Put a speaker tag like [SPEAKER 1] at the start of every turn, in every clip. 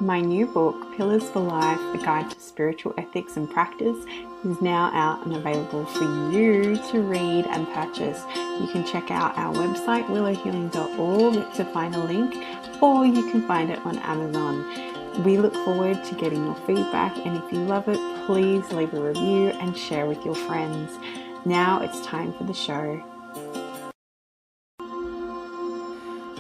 [SPEAKER 1] My new book, Pillars for Life, A Guide to Spiritual Ethics and Practice, is now out and available for you to read and purchase. You can check out our website, willowhealing.org, to find a link, or you can find it on Amazon. We look forward to getting your feedback, and if you love it, please leave a review and share with your friends. Now it's time for the show.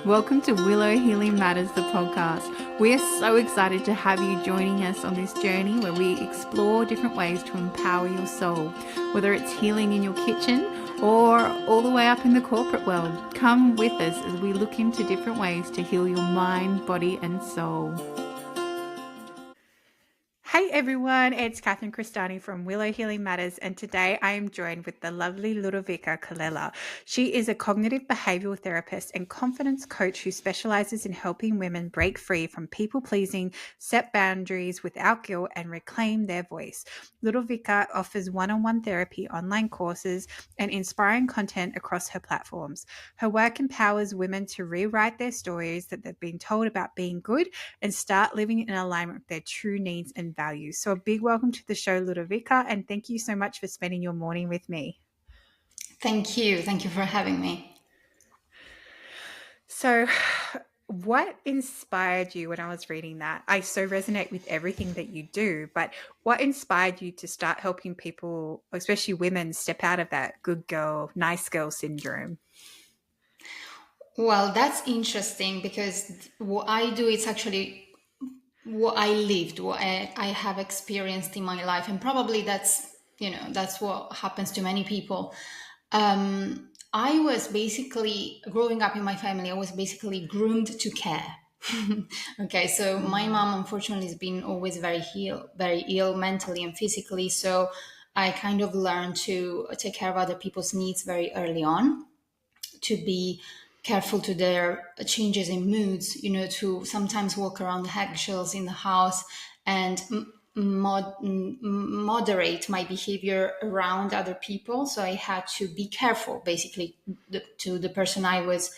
[SPEAKER 1] Welcome to Willow Healing Matters, the podcast. We are so excited to have you joining us on this journey where we explore different ways to empower your soul, whether it's healing in your kitchen or all the way up in the corporate world. Come with us as we look into different ways to heal your mind, body, and soul. Hey everyone, it's Catherine Cristani from Willow Healing Matters, and today I am joined with the lovely Ludovica Colella. She is a cognitive behavioral therapist and confidence coach who specializes in helping women break free from people-pleasing, set boundaries without guilt, and reclaim their voice. Ludovica offers one-on-one therapy, online courses, and inspiring content across her platforms. Her work empowers women to rewrite their stories that they've been told about being good and start living in alignment with their true needs and values. So a big welcome to the show, Ludovica, and thank you so much for spending your morning with me.
[SPEAKER 2] Thank you. Thank you for having me.
[SPEAKER 1] So what inspired you when I was reading that? I so resonate with everything that you do, but what inspired you to start helping people, especially women, step out of that good girl, nice girl syndrome?
[SPEAKER 2] Well, that's interesting because what I do is actually what I lived, what I have experienced in my life, and probably that's what happens to many people. I was basically growing up in my family. I was basically groomed to care. Okay, so my mom unfortunately has been always very ill mentally and physically. So I kind of learned to take care of other people's needs very early on, to be careful to their changes in moods, to sometimes walk around the eggshells in the house and moderate my behavior around other people. So I had to be careful, basically, to the person I was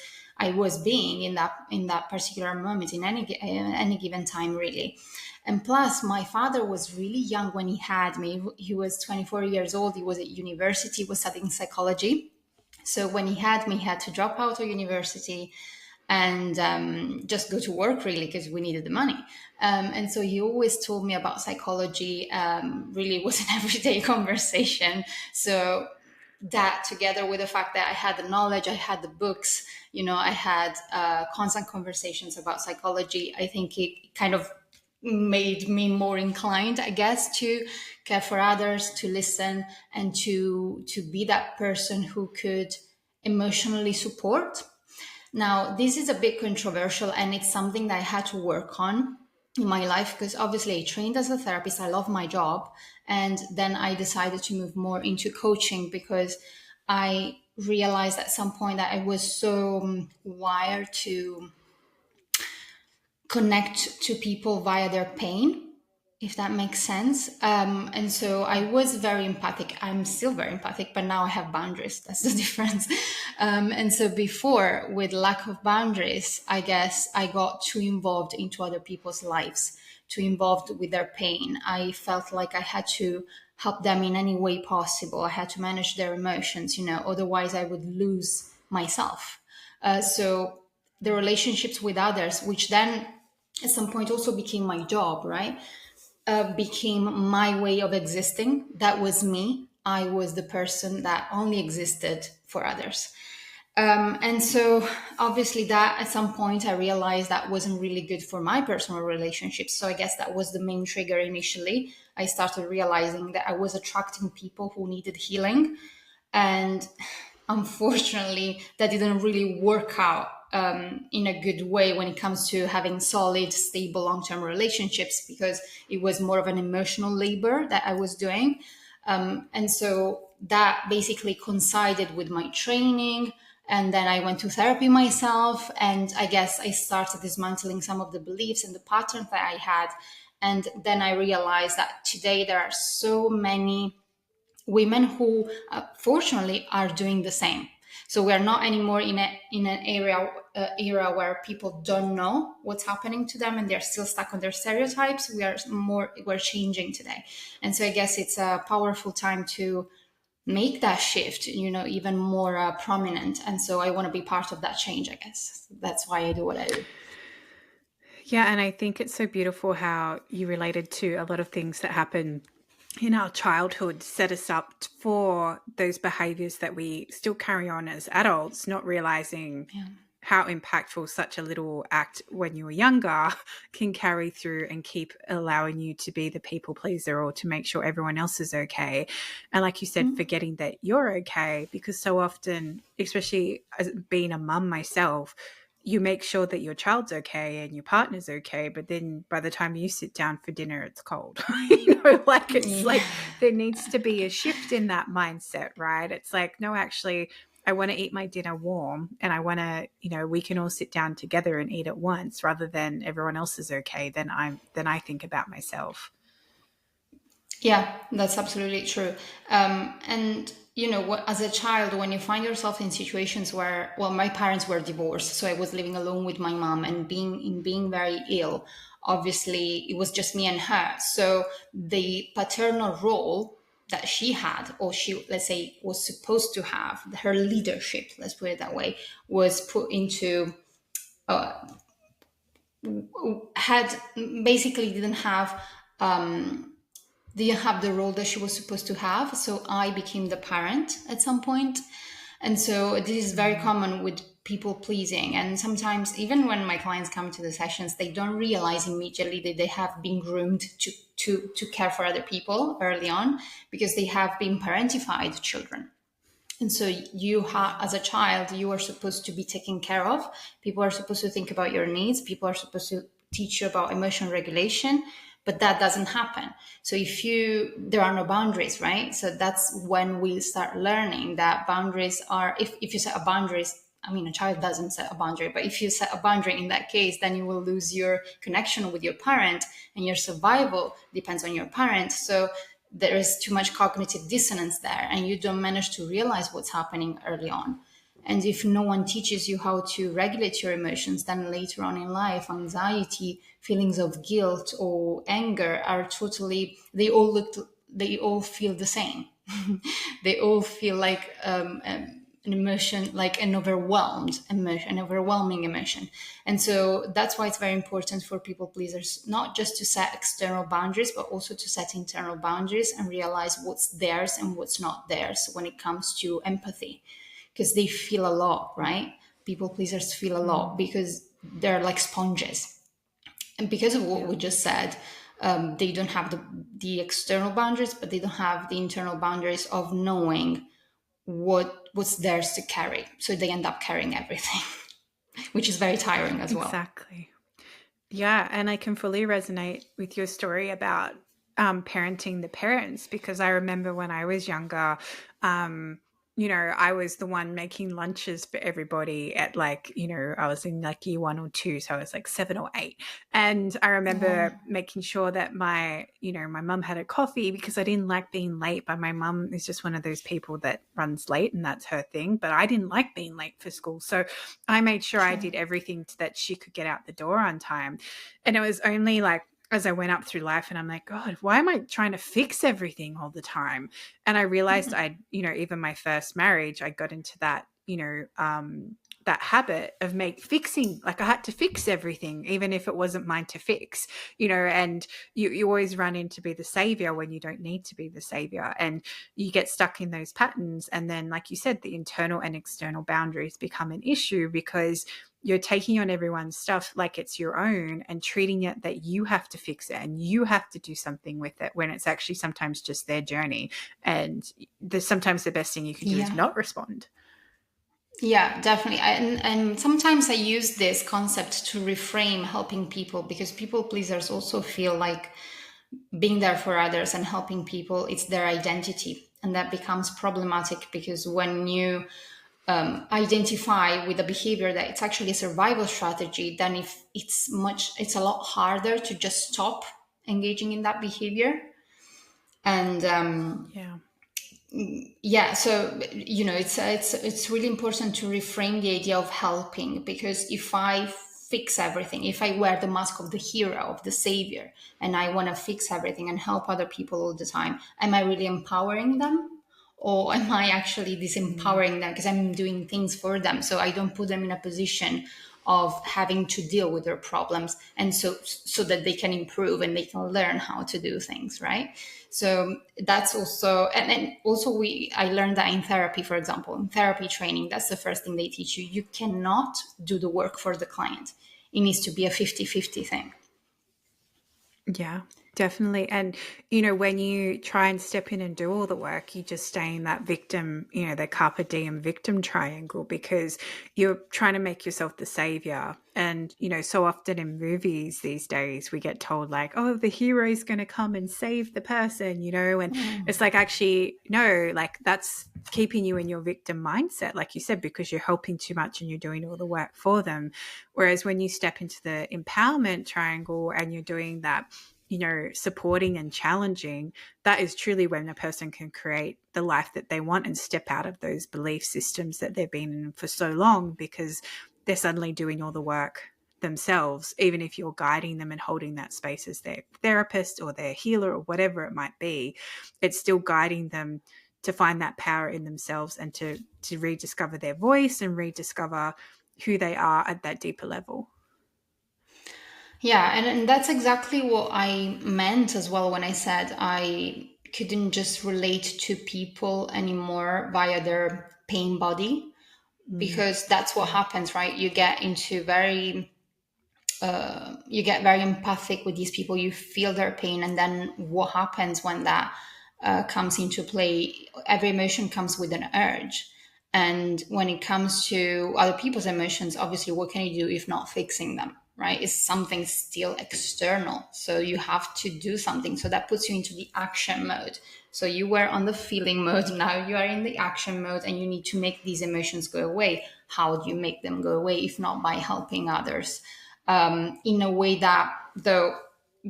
[SPEAKER 2] being in that particular moment, in any given time, really. And plus, my father was really young when he had me. He was 24 years old. He was at university, was studying psychology. So when he had me, he had to drop out of university and just go to work, really, because we needed the money. And so he always told me about psychology. Really, it was an everyday conversation. So that, together with the fact that I had the knowledge, I had the books, I had constant conversations about psychology, I think it kind of made me more inclined, I guess, to care for others, to listen, and to be that person who could emotionally support. Now, this is a bit controversial, and it's something that I had to work on in my life, because obviously I trained as a therapist. I love my job. And then I decided to move more into coaching because I realized at some point that I was so wired to connect to people via their pain, if that makes sense. And so I was very empathic. I'm still very empathic, but now I have boundaries. That's the difference. And so before, with lack of boundaries, I guess I got too involved into other people's lives, too involved with their pain. I felt like I had to help them in any way possible. I had to manage their emotions, otherwise I would lose myself. So the relationships with others, which then at some point also became my job, right? Became my way of existing. That was me. I was the person that only existed for others. And so obviously that at some point I realized that wasn't really good for my personal relationships. So I guess that was the main trigger initially. I started realizing that I was attracting people who needed healing. And unfortunately, that didn't really work out in a good way when it comes to having solid, stable, long-term relationships, because it was more of an emotional labor that I was doing. And so that basically coincided with my training. And then I went to therapy myself. And I guess I started dismantling some of the beliefs and the patterns that I had. And then I realized that today there are so many women who fortunately are doing the same. So we are not anymore in an era where people don't know what's happening to them and they're still stuck on their stereotypes. We're changing today, and so I guess it's a powerful time to make that shift, even more prominent. And so I want to be part of that change. I guess that's why I do what I do.
[SPEAKER 1] Yeah, and I think it's so beautiful how you related to a lot of things that happen in our childhood set us up for those behaviors that we still carry on as adults, not realizing
[SPEAKER 2] Yeah.
[SPEAKER 1] how impactful such a little act when you were younger can carry through and keep allowing you to be the people pleaser or to make sure everyone else is okay. And like you said, forgetting that you're okay, because so often, especially as being a mum myself, you make sure that your child's okay and your partner's okay, but then by the time you sit down for dinner, it's cold. Like it's
[SPEAKER 2] Yeah.
[SPEAKER 1] like there needs to be a shift in that mindset, right? It's like, no, actually, I want to eat my dinner warm and I want to, we can all sit down together and eat at once rather than everyone else is okay. Then I think about myself.
[SPEAKER 2] Yeah, that's absolutely true. And as a child, when you find yourself in situations where, well, my parents were divorced, so I was living alone with my mom, and being very ill. Obviously, it was just me and her. So the paternal role that she had, or she, let's say, was supposed to have, her leadership, let's put it that way, was put into had basically didn't have the role that she was supposed to have. So I became the parent at some point. And so this is very
[SPEAKER 1] Mm.
[SPEAKER 2] common with people pleasing. And sometimes, even when my clients come to the sessions, they don't realize immediately that they have been groomed to care for other people early on because they have been parentified children. And so as a child, you are supposed to be taken care of. People are supposed to think about your needs. People are supposed to teach you about emotion regulation, but that doesn't happen. So there are no boundaries, right? So that's when we start learning that boundaries are, if you set a boundaries, I mean, a child doesn't set a boundary, but if you set a boundary in that case, then you will lose your connection with your parent and your survival depends on your parent. So there is too much cognitive dissonance there and you don't manage to realize what's happening early on. And if no one teaches you how to regulate your emotions, then later on in life, anxiety, feelings of guilt or anger are they all feel the same. They all feel like an emotion, like an overwhelmed emotion, an overwhelming emotion. And so that's why it's very important for people pleasers not just to set external boundaries, but also to set internal boundaries and realize what's theirs and what's not theirs when it comes to empathy, because they feel a lot, right? People pleasers feel a lot
[SPEAKER 1] Mm.
[SPEAKER 2] because they're like sponges. And because of what
[SPEAKER 1] Yeah.
[SPEAKER 2] we just said, they don't have the external boundaries, but they don't have the internal boundaries of knowing what's theirs to carry. So they end up carrying everything, which is very tiring as well.
[SPEAKER 1] Exactly. Yeah, and I can fully resonate with your story about parenting the parents because I remember when I was younger, um, I was the one making lunches for everybody at like, I was in like year one or two, so I was like 7 or 8. And I
[SPEAKER 2] Yeah.
[SPEAKER 1] remember making sure that my mum had a coffee because I didn't like being late, but my mum is just one of those people that runs late and that's her thing. But I didn't like being late for school. So I made sure I
[SPEAKER 2] Sure.
[SPEAKER 1] did everything that she could get out the door on time. And it was only like as I went up through life and I'm like, God, why am I trying to fix everything all the time? And I realized even my first marriage, I got into that, that habit of fixing, like I had to fix everything, even if it wasn't mine to fix, and you always run in to be the savior when you don't need to be the savior. And you get stuck in those patterns. And then, like you said, the internal and external boundaries become an issue because you're taking on everyone's stuff like it's your own and treating it that you have to fix it and you have to do something with it when it's actually sometimes just their journey. And sometimes the best thing you can do is
[SPEAKER 2] Yeah.
[SPEAKER 1] not respond.
[SPEAKER 2] Yeah, definitely. And sometimes I use this concept to reframe helping people because people pleasers also feel like being there for others and helping people, it's their identity. And that becomes problematic because when you identify with a behavior that it's actually a survival strategy, then if it's a lot harder to just stop engaging in that behavior. And
[SPEAKER 1] Yeah.
[SPEAKER 2] Yeah, so it's really important to reframe the idea of helping, because if I fix everything, if I wear the mask of the hero, of the savior, and I want to fix everything and help other people all the time, am I really empowering them, or am I actually
[SPEAKER 1] Mm.
[SPEAKER 2] disempowering them because I'm doing things for them, so I don't put them in a position of having to deal with their problems, and so that they can improve and they can learn how to do things, right? So that's also, and also we I learned that in therapy, for example, in therapy training, that's the first thing they teach you. You cannot do the work for the client. It needs to be a 50-50 thing.
[SPEAKER 1] Yeah, definitely. And, when you try and step in and do all the work, you just stay in that victim, the carpe diem victim triangle because you're trying to make yourself the savior. And, so often in movies these days, we get told, like, oh, the hero's going to come and save the person, and it's like, actually, no, like that's keeping you in your victim mindset, like you said, because you're helping too much and you're doing all the work for them. Whereas when you step into the empowerment triangle and you're doing that, supporting and challenging, that is truly when a person can create the life that they want and step out of those belief systems that they've been in for so long, because they're suddenly doing all the work themselves, even if you're guiding them and holding that space as their therapist or their healer or whatever it might be. It's still guiding them to find that power in themselves and to rediscover their voice and rediscover who they are at that deeper level.
[SPEAKER 2] Yeah, and that's exactly what I meant as well when I said I couldn't just relate to people anymore via their pain body,
[SPEAKER 1] Mm.
[SPEAKER 2] because that's what happens, right? You get very empathic with these people, you feel their pain, and then what happens when that comes into play? Every emotion comes with an urge, and when it comes to other people's emotions, obviously what can you do if not fixing them, right? It's something still external, so you have to do something, so that puts you into the action mode. So you were on the feeling mode, now you are in the action mode, and you need to make these emotions go away. How do you make them go away if not by helping others, in a way that, though,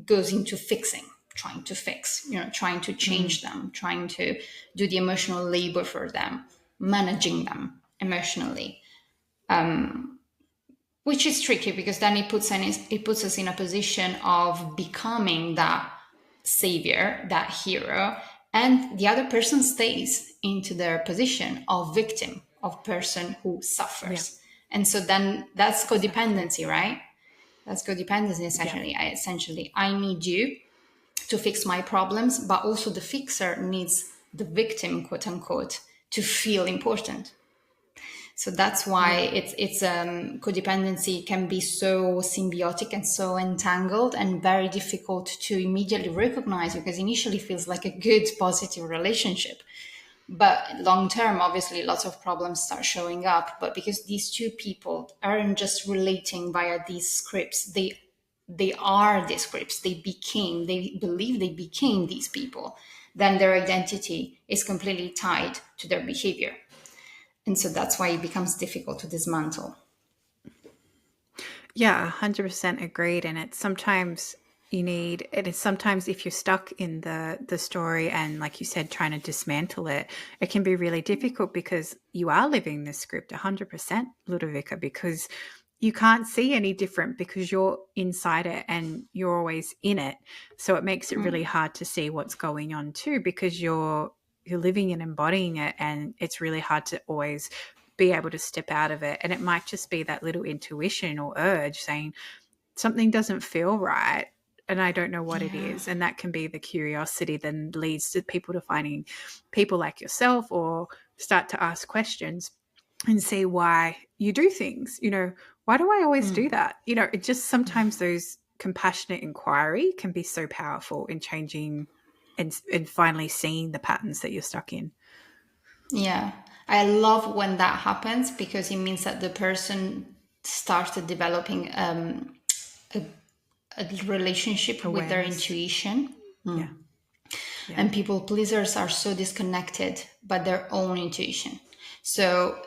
[SPEAKER 2] goes into fixing, trying to fix, trying to
[SPEAKER 1] Mm.
[SPEAKER 2] change them, trying to do the emotional labor for them, managing them emotionally, which is tricky because then it puts us in a position of becoming that savior, that hero, and the other person stays into their position of victim, of person who
[SPEAKER 1] Yeah,
[SPEAKER 2] suffers. And so then that's
[SPEAKER 1] exactly.
[SPEAKER 2] codependency, right? That's codependency
[SPEAKER 1] Yeah.
[SPEAKER 2] essentially. I need you to fix my problems, but also the fixer needs the victim, quote unquote, to feel important. So that's why
[SPEAKER 1] Yeah.
[SPEAKER 2] it's codependency can be so symbiotic and so entangled and very difficult to immediately recognize, because initially it feels like a good positive relationship, but long term, obviously, lots of problems start showing up. But because these two people aren't just relating via these scripts, they are these scripts. They believe they became these people. Then their identity is completely tied to their behavior, and so that's why it becomes difficult to dismantle.
[SPEAKER 1] Yeah, 100% agreed. And it's sometimes it is sometimes if you're stuck in the story and, like you said, trying to dismantle it, it can be really difficult because you are living this script 100%, Ludovica, because you can't see any different because you're inside it and you're always in it. So it makes it really hard to see what's going on too, because you're living and embodying it, and it's really hard to always be able to step out of it. And it might just be that little intuition or urge saying something doesn't feel right and I don't know what it
[SPEAKER 2] Yeah.
[SPEAKER 1] is. And that can be the curiosity then leads to people to finding people like yourself or start to ask questions and see why you do things. Why do I always do that? It just sometimes those compassionate inquiry can be so powerful in changing and finally seeing the patterns that you're stuck in.
[SPEAKER 2] Yeah, I love when that happens because it means that the person started developing a relationship with their
[SPEAKER 1] Awareness.
[SPEAKER 2] intuition.
[SPEAKER 1] Yeah. Yeah.
[SPEAKER 2] And people pleasers are so disconnected by their own intuition. So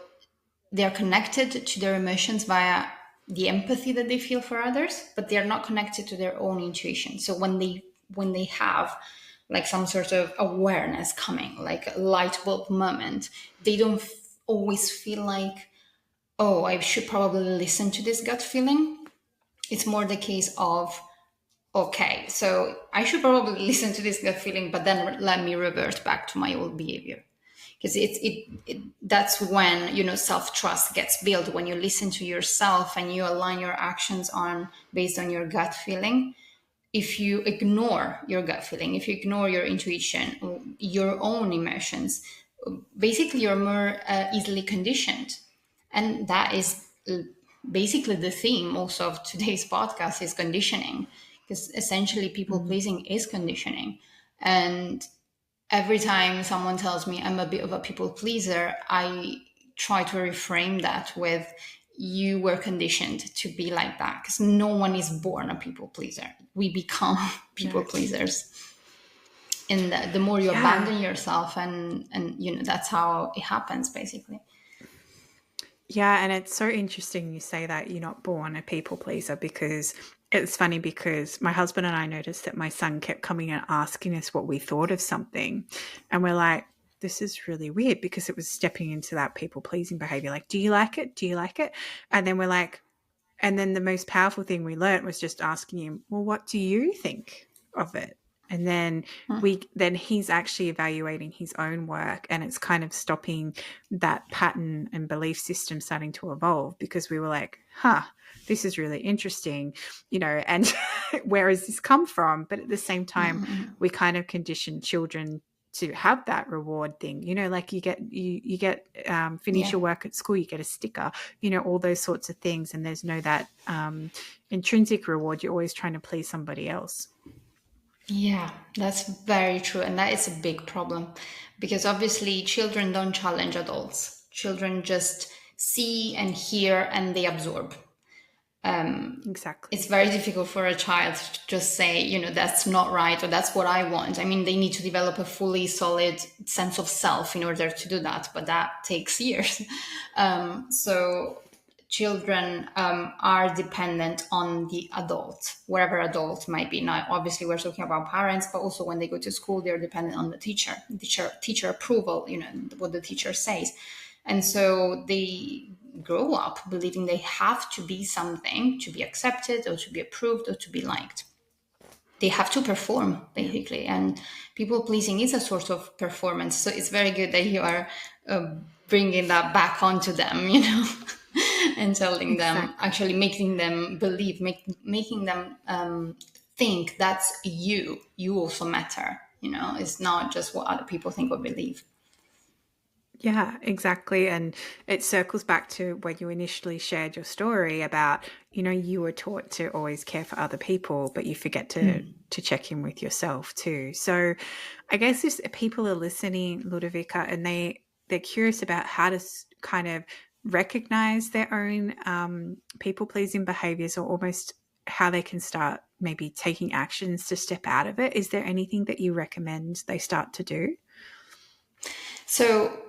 [SPEAKER 2] they're connected to their emotions via the empathy that they feel for others, but they are not connected to their own intuition. So when they have like some sort of awareness coming, like a light bulb moment. They don't always feel like, oh, I should probably listen to this gut feeling. It's more the case of, okay, so I should probably listen to this gut feeling, but then let me revert back to my old behavior. Because that's when, self-trust gets built, when you listen to yourself and you align your actions on based on your gut feeling. If you ignore your gut feeling, if you ignore your intuition, your own emotions, basically you're more easily conditioned. And that is basically the theme also of today's podcast, is conditioning, because essentially people
[SPEAKER 1] Mm.
[SPEAKER 2] pleasing is conditioning. And every time someone tells me I'm a bit of a people pleaser, I try to reframe that with, you were conditioned to be like that, because no one is born a people pleaser. We become people
[SPEAKER 1] No.
[SPEAKER 2] pleasers. And the more you
[SPEAKER 1] Yeah.
[SPEAKER 2] abandon yourself, and that's how it happens basically.
[SPEAKER 1] Yeah, and it's so interesting you say that you're not born a people pleaser, because it's funny, because my husband and I noticed that my son kept coming and asking us what we thought of something. And we're like, this is really weird, because it was stepping into that people pleasing behavior. Like, do you like it? Do you like it? And then we're like, and then the most powerful thing we learnt was just asking him, well, what do you think of it? And then he's actually evaluating his own work, and it's kind of stopping that pattern and belief system starting to evolve, because we were like, this is really interesting, and where has this come from? But at the same time, we kind of condition children to have that reward thing, like you get finish
[SPEAKER 2] Yeah.
[SPEAKER 1] your work at school, you get a sticker, all those sorts of things, and there's no that intrinsic reward. You're always trying to please somebody else.
[SPEAKER 2] Yeah, that's very true. And that is a big problem, because obviously children don't challenge adults. Children just see and hear and they absorb. It's
[SPEAKER 1] Exactly.
[SPEAKER 2] very difficult for a child to just say, that's not right, or that's what I want. I mean, they need to develop a fully solid sense of self in order to do that, but that takes years. So children are dependent on the adult, wherever adult might be. Now, obviously, we're talking about parents, but also when they go to school, they're dependent on the teacher approval, what the teacher says. And so they grow up believing they have to be something to be accepted or to be approved or to be liked. They have to perform
[SPEAKER 1] Yeah,
[SPEAKER 2] basically, and people pleasing is a sort of performance. So it's very good that you are bringing that back onto them, and telling them,
[SPEAKER 1] exactly.
[SPEAKER 2] actually making them believe, making them think that's you also matter. It's not just what other people think or believe.
[SPEAKER 1] Yeah, exactly. And it circles back to when you initially shared your story about, you were taught to always care for other people, but you forget to check in with yourself too. So I guess if people are listening, Ludovica, and they're curious about how to kind of recognize their own people pleasing behaviors, or almost how they can start maybe taking actions to step out of it, is there anything that you recommend they start to do?
[SPEAKER 2] So,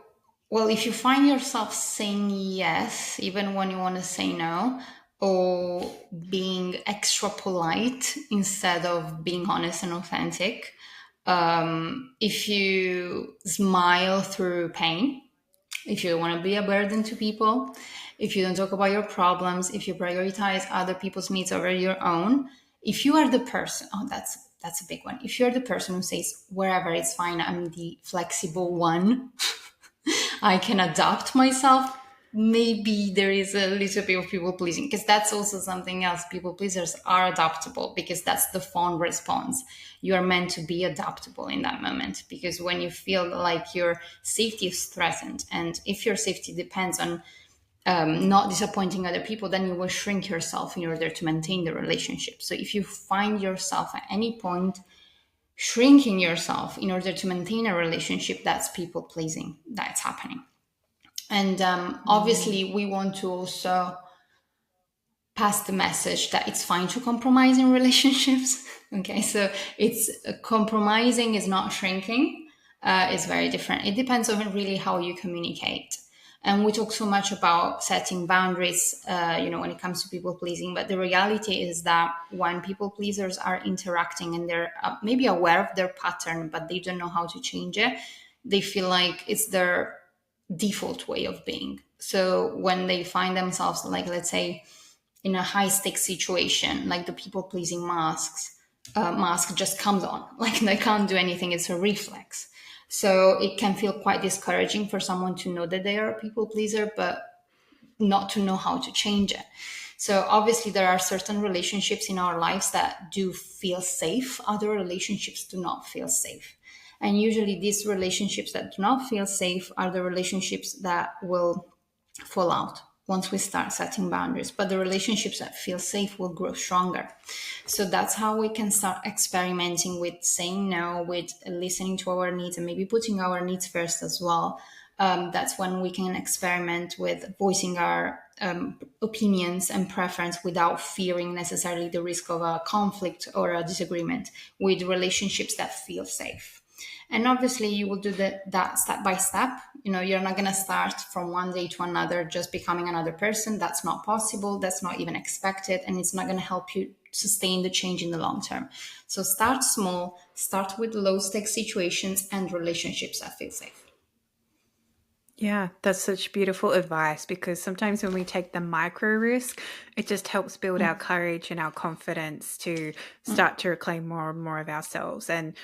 [SPEAKER 2] well, if you find yourself saying yes, even when you want to say no, or being extra polite instead of being honest and authentic, if you smile through pain, if you don't want to be a burden to people, if you don't talk about your problems, if you prioritize other people's needs over your own, if you are the person, oh, that's a big one. If you're the person who says, wherever it's fine, I'm the flexible one, I can adapt myself. Maybe there is a little bit of people pleasing, because that's also something else. People pleasers are adaptable, because that's the phone response. You are meant to be adaptable in that moment, because when you feel like your safety is threatened, and if your safety depends on not disappointing other people, then you will shrink yourself in order to maintain the relationship. So if you find yourself at any point shrinking yourself in order to maintain a relationship, that's people pleasing, that's happening. And
[SPEAKER 1] Mm,
[SPEAKER 2] obviously we want to also pass the message that it's fine to compromise in relationships. Okay, so it's compromising is not shrinking. It's very different. It depends on really how you communicate. And we talk so much about setting boundaries, when it comes to people pleasing. But the reality is that when people pleasers are interacting and they're maybe aware of their pattern, but they don't know how to change it, they feel like it's their default way of being. So when they find themselves, like, let's say, in a high stakes situation, like the people pleasing mask just comes on, like they can't do anything. It's a reflex. So it can feel quite discouraging for someone to know that they are a people pleaser, but not to know how to change it. So obviously there are certain relationships in our lives that do feel safe. Other relationships do not feel safe. And usually these relationships that do not feel safe are the relationships that will fall out once we start setting boundaries. But the relationships that feel safe will grow stronger. So that's how we can start experimenting with saying no, with listening to our needs, and maybe putting our needs first as well. That's when we can experiment with voicing our opinions and preference without fearing necessarily the risk of a conflict or a disagreement, with relationships that feel safe. And obviously you will do that step by step. You're not going to start from one day to another just becoming another person. That's not possible. That's not even expected. And it's not going to help you sustain the change in the long term. So start small, start with low stakes situations and relationships that feel safe.
[SPEAKER 1] Yeah, that's such beautiful advice, because sometimes when we take the micro risk, it just helps build our courage and our confidence to start to reclaim more and more of ourselves. And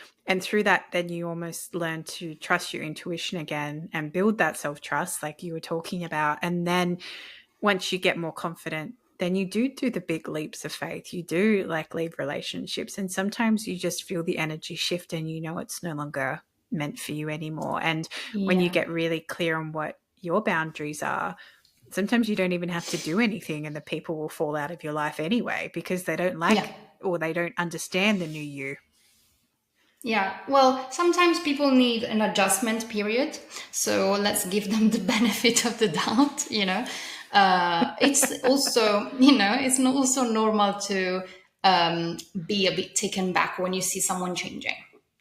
[SPEAKER 1] through that, then you almost learn to trust your intuition again and build that self-trust like you were talking about. And then once you get more confident, then you do the big leaps of faith. You do like leave relationships, and sometimes you just feel the energy shift and you know it's no longer meant for you anymore. And when you
[SPEAKER 2] Yeah.
[SPEAKER 1] get really clear on what your boundaries are, sometimes you don't even have to do anything and the people will fall out of your life anyway because they don't
[SPEAKER 2] Yeah.
[SPEAKER 1] like or they don't understand the new you.
[SPEAKER 2] Yeah, well, sometimes people need an adjustment period, so let's give them the benefit of the doubt. It's also, it's also normal to be a bit taken back when you see someone changing,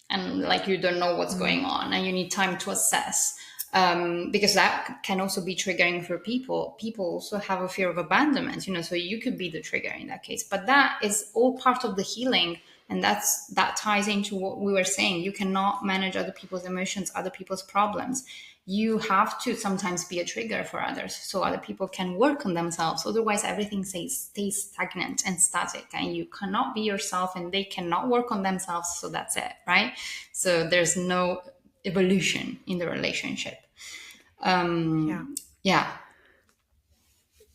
[SPEAKER 2] and like you don't know what's
[SPEAKER 1] Mm,
[SPEAKER 2] going on, and you need time to assess. Because that can also be triggering for people. People also have a fear of abandonment, so you could be the trigger in that case. But that is all part of the healing, and that ties into what we were saying. You cannot manage other people's emotions, other people's problems. You have to sometimes be a trigger for others so other people can work on themselves. Otherwise, everything stays stagnant and static, and you cannot be yourself, and they cannot work on themselves. So that's it, right? So there's no evolution in the relationship.
[SPEAKER 1] yeah.
[SPEAKER 2] Yeah,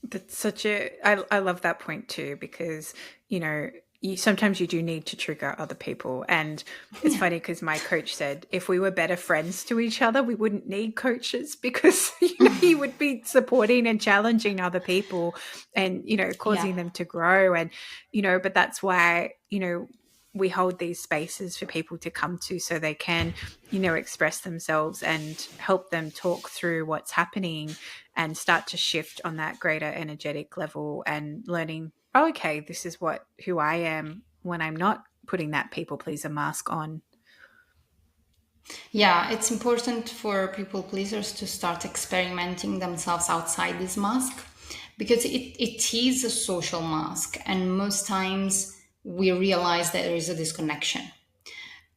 [SPEAKER 1] That's such a I love that point too, because you know sometimes you do need to trigger other people. And it's
[SPEAKER 2] yeah,
[SPEAKER 1] funny because my coach said if we were better friends to each other we wouldn't need coaches, because he would be supporting and challenging other people and
[SPEAKER 2] yeah,
[SPEAKER 1] causing them to grow. And but that's why we hold these spaces for people to come to so they can express themselves and help them talk through what's happening and start to shift on that greater energetic level and learning, oh, okay, this is who I am when I'm not putting that people pleaser mask on.
[SPEAKER 2] yeah. It's important for people pleasers to start experimenting themselves outside this mask, because it is a social mask, and most times we realize that there is a disconnection.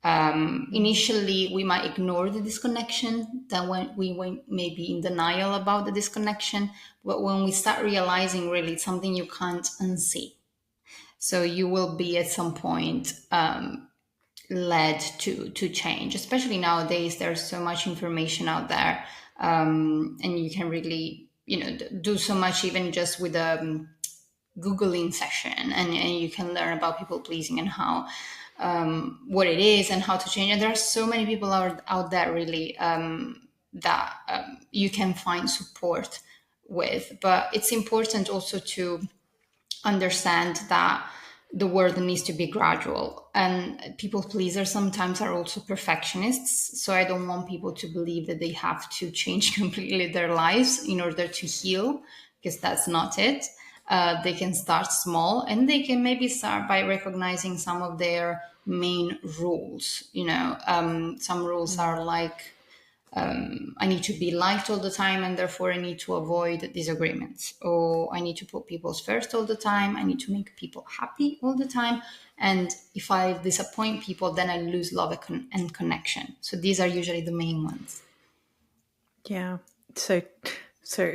[SPEAKER 1] Mm,
[SPEAKER 2] Initially, we might ignore the disconnection, then when we may be in denial about the disconnection, but when we start realizing really it's something you can't unsee. So you will be at some point led to change. Especially nowadays, there's so much information out there, and you can really do so much even just with a Googling session, and you can learn about people pleasing and how what it is and how to change it. There are so many people out there really that you can find support with, but it's important also to understand that the world needs to be gradual, and people pleasers sometimes are also perfectionists. So I don't want people to believe that they have to change completely their lives in order to heal, because that's not it. They can start small, and they can maybe start by recognizing some of their main rules. Some rules
[SPEAKER 1] mm,
[SPEAKER 2] are like I need to be liked all the time, and therefore I need to avoid disagreements. Or I need to put people first all the time. I need to make people happy all the time. And if I disappoint people, then I lose love and connection. So these are usually the main ones.
[SPEAKER 1] Yeah. So, so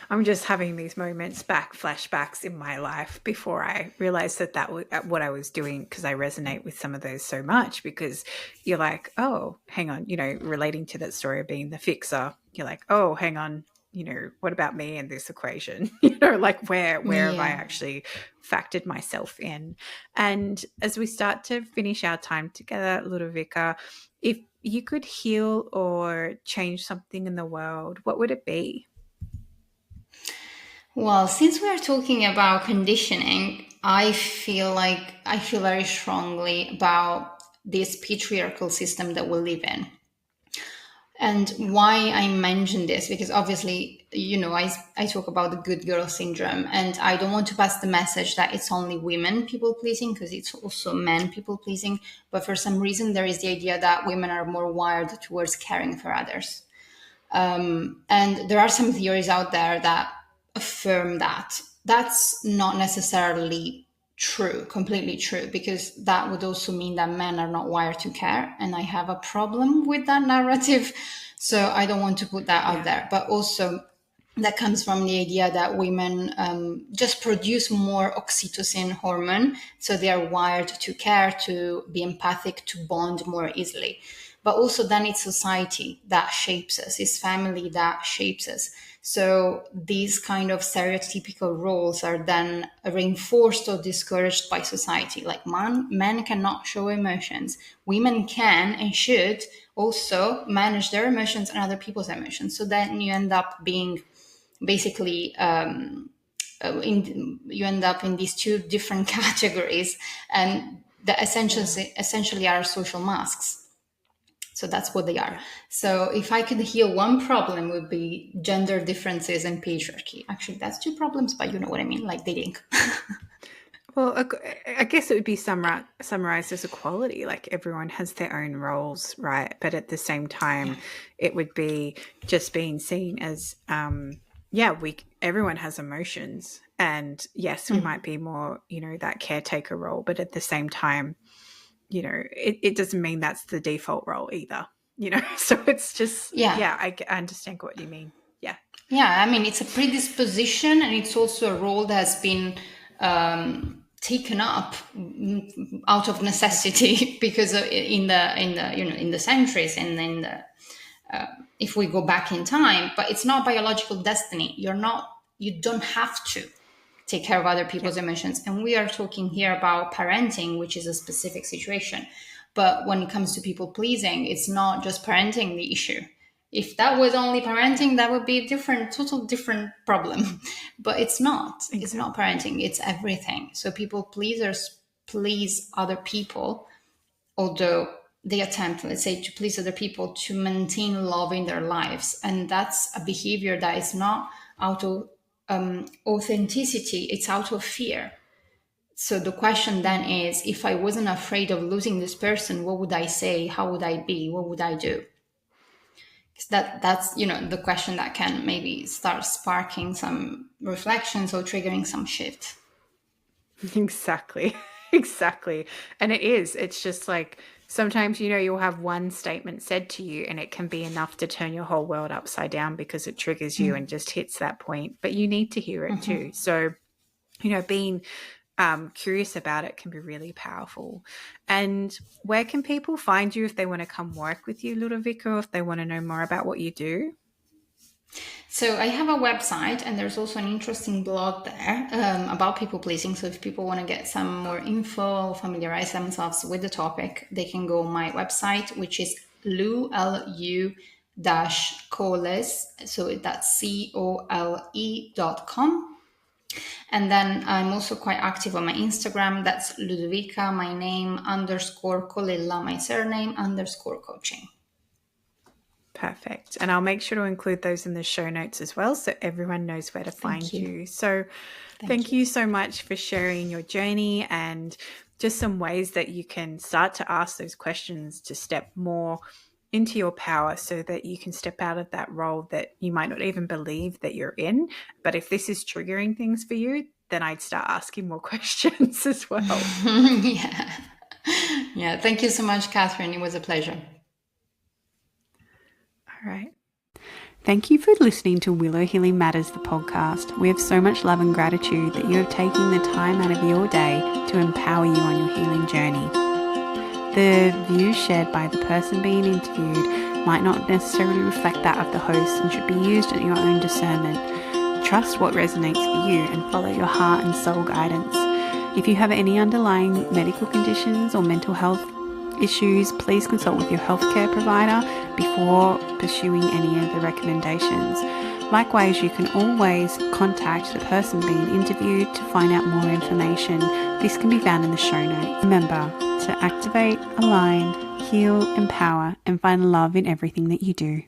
[SPEAKER 1] I'm just having these moments flashbacks in my life before I realized that that was what I was doing, because I resonate with some of those so much, because you're like, oh, hang on, relating to that story of being the fixer, you're like, oh, hang on, what about me in this equation? Like where have I
[SPEAKER 2] Yeah.
[SPEAKER 1] actually factored myself in? And as we start to finish our time together, Ludovica, if you could heal or change something in the world, what would it be?
[SPEAKER 2] Well, since we are talking about conditioning, I feel very strongly about this patriarchal system that we live in. And why I mention this, because obviously, I talk about the good girl syndrome, and I don't want to pass the message that it's only women people pleasing, because it's also men people pleasing. But for some reason, there is the idea that women are more wired towards caring for others. And there are some theories out there that affirm that. That's not necessarily true, completely true, because that would also mean that men are not wired to care. And I have a problem with that narrative. So I don't want to put that out
[SPEAKER 1] Yeah.
[SPEAKER 2] there. But also, that comes from the idea that women just produce more oxytocin hormone. So they are wired to care, to be empathic, to bond more easily. But also, then it's society that shapes us, it's family that shapes us. So these kind of stereotypical roles are then reinforced or discouraged by society. Like men cannot show emotions. Women can and should also manage their emotions and other people's emotions. So then you end up being basically you end up in these two different categories, and the
[SPEAKER 1] Yeah.
[SPEAKER 2] essentially are social masks. So that's what they are.
[SPEAKER 1] Yeah.
[SPEAKER 2] So if I could heal one problem, would be gender differences and patriarchy. Actually, that's two problems, but you know what I mean, like they link.
[SPEAKER 1] Well, I guess it would be summarized as equality. Like everyone has their own roles, right? But at the same
[SPEAKER 2] Yeah.
[SPEAKER 1] time, it would be just being seen as, yeah, everyone has emotions, and yes, we might be more, that caretaker role, but at the same time, it doesn't mean that's the default role either. So it's just,
[SPEAKER 2] Yeah.
[SPEAKER 1] yeah, I understand what you mean. Yeah,
[SPEAKER 2] Yeah, I mean, it's a predisposition, and it's also a role that has been taken up out of necessity because in the centuries and in the if we go back in time. But it's not biological destiny. You don't have to take care of other
[SPEAKER 1] yeah,
[SPEAKER 2] people's emotions. And we are talking here about parenting, which is a specific situation. But when it comes to people pleasing, it's not just parenting the issue. If that was only parenting, that would be a total different problem. But it's not. It's not
[SPEAKER 1] exactly.
[SPEAKER 2] parenting. It's everything. So people pleasers please other people, although they attempt, let's say, to please other people to maintain love in their lives. And that's a behavior that is not out of authenticity, it's out of fear. So the question then
[SPEAKER 1] Mm.
[SPEAKER 2] is, if I wasn't afraid of losing this person, what would I say? How would I be? What would I do? Because that's the question that can maybe start sparking some reflections or triggering some shift.
[SPEAKER 1] Exactly. Exactly. And it's just like sometimes, you'll have one statement said to you and it can be enough to turn your whole world upside down because it triggers you and just hits that point. But you need to hear it too. So, being curious about it can be really powerful. And where can people find you if they want to come work with you, Ludovica, or if they want to know more about what you do?
[SPEAKER 2] So I have a website, and there's also an interesting blog there about people pleasing. So if people want to get some more info, familiarize themselves with the topic, they can go on my website, which is lu dash coles. So that's cole.com. And then I'm also quite active on my Instagram. That's Ludovica, my name, underscore Colella, my surname, underscore coaching.
[SPEAKER 1] Perfect. And I'll make sure to include those in the show notes as well so everyone knows where to
[SPEAKER 2] Thank
[SPEAKER 1] find
[SPEAKER 2] you.
[SPEAKER 1] you. So
[SPEAKER 2] Thank
[SPEAKER 1] thank
[SPEAKER 2] you.
[SPEAKER 1] you so much for sharing your journey and just some ways that you can start to ask those questions to step more into your power so that you can step out of that role that you might not even believe that you're in. But if this is triggering things for you, then I'd start asking more questions as well.
[SPEAKER 2] Yeah. Yeah. Thank you so much, Catherine. It was a pleasure.
[SPEAKER 1] All right. Thank you for listening to Willow Healing Matters, the podcast. We have so much love and gratitude that you have taken the time out of your day to empower you on your healing journey. The views shared by the person being interviewed might not necessarily reflect that of the host and should be used at your own discernment. Trust what resonates for you and follow your heart and soul guidance. If you have any underlying medical conditions or mental health issues, please consult with your healthcare provider before pursuing any of the recommendations. Likewise, you can always contact the person being interviewed to find out more information. This can be found in the show notes. Remember to activate, align, heal, empower, and find love in everything that you do.